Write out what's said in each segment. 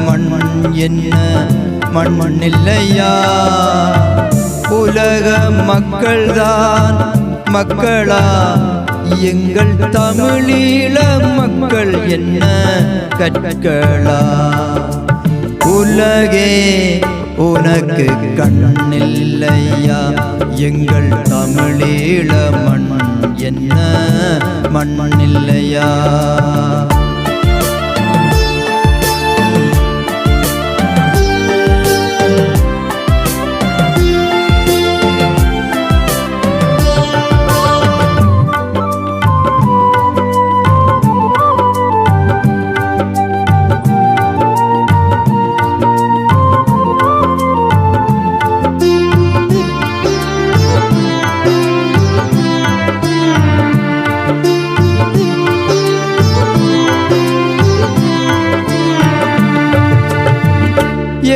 மண் என்ன மண் இல்லையா? உலக மக்கள்தான் மக்களா? எங்கள் தமிழீழ மக்கள் என்ன கற்களா? உலகே உனக்கு கண்ணில்லையா? எங்கள் தமிழீழ மண் என்ன மண் இல்லையா?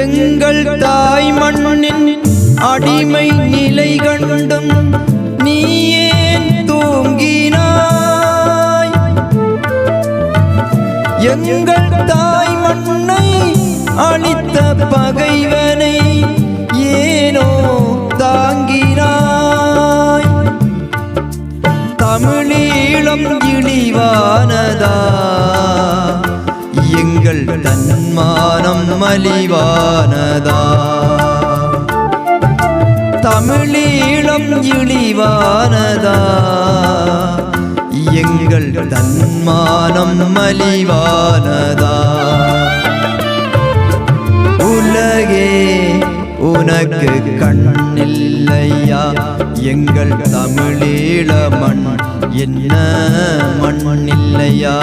எங்கள் தாய் மண்ணின் அடிமை நிலை கண்டும் நீ ஏன் தூங்கினாய்? எங்கள் தாய் மண்ணை அழித்த பகைவனை ஏனோ தாங்கினாய்? தமிழீழம் இழிவானதா? எங்கள் தன்மானம் மலிவானதா? தமிழீழம் இழிவானதா? எங்கள் தன்மானம் மலிவானதா? உலகே உனக்கு கண்ணில்லையா? எங்கள் தமிழீழ மண் என்ன மண் இல்லையா?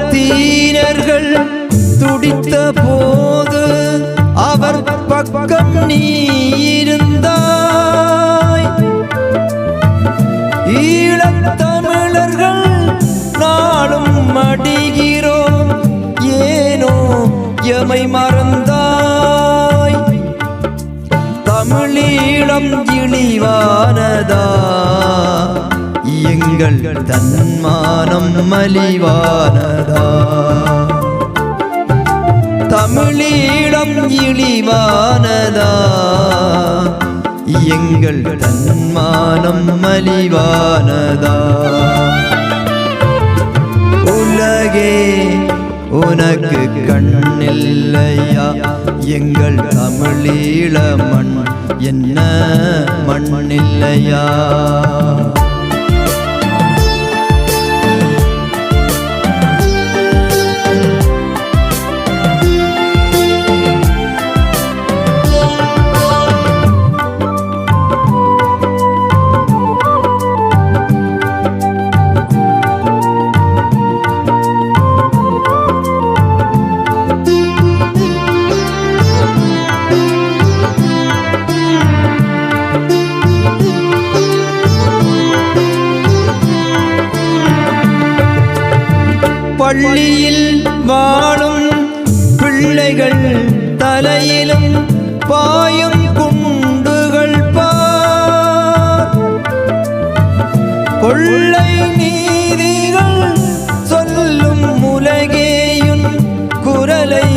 பாலத்தீனர்கள் துடித்த போது அவர் பக்கம் நீ இருந்தாய். ஈழத்தமிழர்கள் நாளும் மடிகிறோம், ஏனோ எமை மறந்தாய்? தமிழீழம் இழிவானதா? எங்கள் தன்மானம் மலிவானதா? தமிழீழம் இழிவானதா? எங்கள் தன்மானம் மலிவானதா? உலகே உனக்கு கண்ணில்லையா? எங்கள் தமிழீழ மண் என்ன மண் இல்லையா? பள்ளியில் வாழும் பிள்ளைகள் தலையிலும் பாயும் குண்டுகள் பார். கொள்ளை நீதிகள் சொல்லும் உலகேயும் குரலை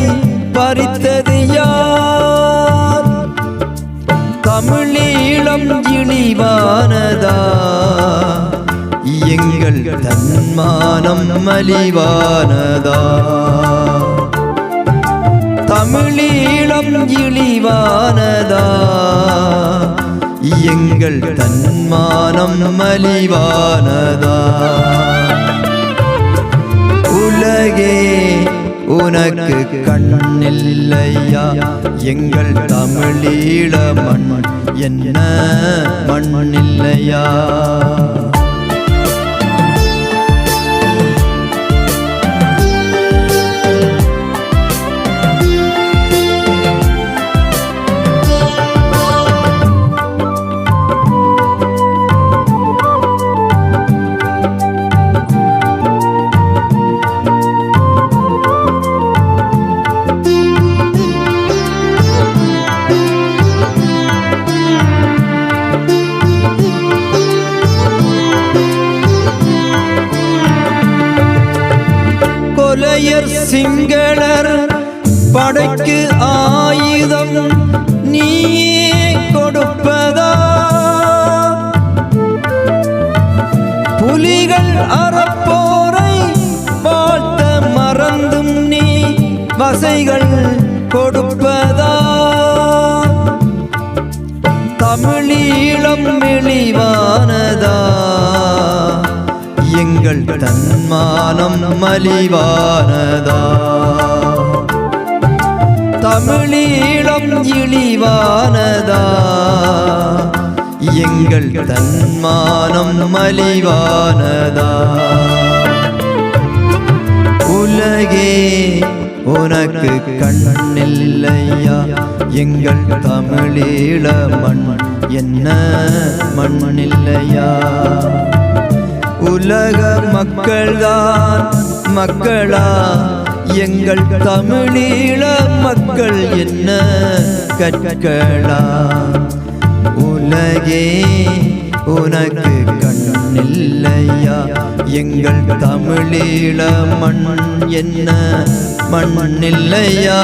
பறித்தது யார்? தமிழீழம் இழிவானதா? எங்கள் தன்மானம் மலிவானதா? தமிழீழம் இழிவானதா? எங்கள் தன்மானம் மலிவானதா? உலகே உனக்கு கண்ணில்லையா? எங்கள் தமிழீழ மண் என்ன மண் இல்லையா? மலையர் சிங்களர் படைக்கு ஆயுதம் நீயே கொடுப்பதா? புலிகள் அறப்போரை வாழ்த்த மறந்தும் நீ வசைகள் கொடுப்பதா? தமிழீழம் மெலிவானதா? எங்கள் தன்மானம் மலிவானதா? தமிழீழம் இழிவானதா? எங்கள் தன்மானம் மலிவானதா? உலகே உனக்கு கண்ணில்லையா? எங்கள் தமிழீழ மண் என்ன மண்ணில்லையா? உலக மக்கள்தான் மக்களா? எங்கள் தமிழீழ மக்கள் என்ன கற்களா? உலகே உனக்கு கண்ணில்லையா? எங்கள் தமிழீழ மண் என்ன மண்ணில்லையா?